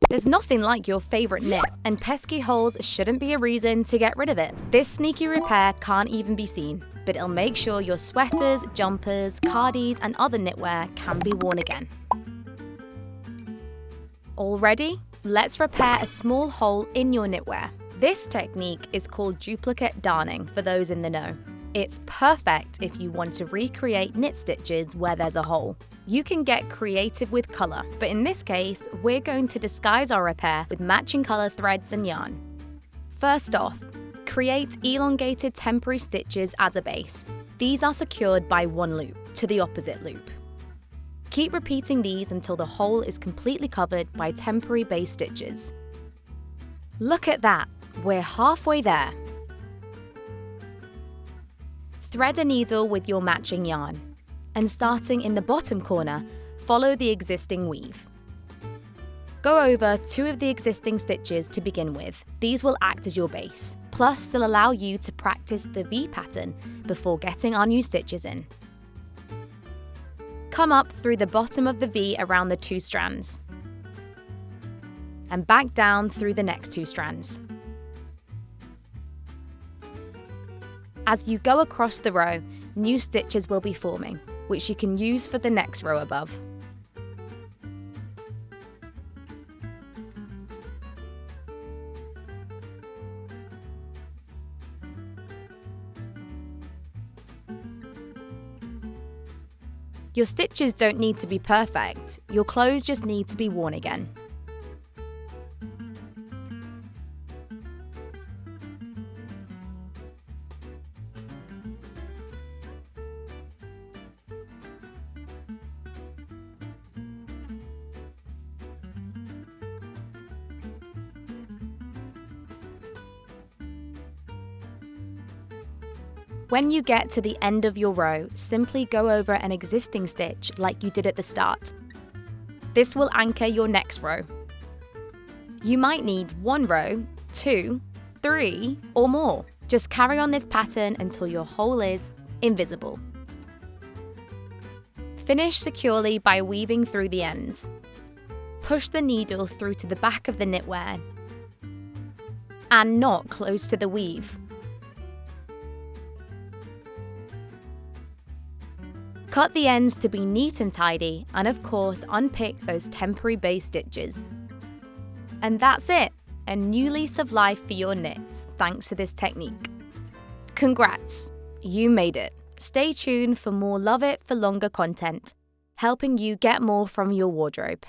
There's nothing like your favorite knit, and pesky holes shouldn't be a reason to get rid of it. This sneaky repair can't even be seen, but it'll make sure your sweaters, jumpers, cardies, and other knitwear can be worn again. All ready? Let's repair a small hole in your knitwear. This technique is called duplicate darning for those in the know. It's perfect if you want to recreate knit stitches where there's a hole. You can get creative with colour, but in this case, we're going to disguise our repair with matching colour threads and yarn. First off, create elongated temporary stitches as a base. These are secured by one loop to the opposite loop. Keep repeating these until the hole is completely covered by temporary base stitches. Look at that, we're halfway there. Thread a needle with your matching yarn, and starting in the bottom corner, follow the existing weave. Go over 2 of the existing stitches to begin with. These will act as your base, plus they'll allow you to practice the V pattern before getting our new stitches in. Come up through the bottom of the V around the 2 strands, and back down through the next 2 strands. As you go across the row, new stitches will be forming, which you can use for the next row above. Your stitches don't need to be perfect, your clothes just need to be worn again. When you get to the end of your row, simply go over an existing stitch like you did at the start. This will anchor your next row. You might need 1 row, 2, 3, or more. Just carry on this pattern until your hole is invisible. Finish securely by weaving through the ends. Push the needle through to the back of the knitwear and not close to the weave. Cut the ends to be neat and tidy, and of course unpick those temporary base stitches. And that's it, a new lease of life for your knits thanks to this technique. Congrats, you made it. Stay tuned for more Love It for Longer content, helping you get more from your wardrobe.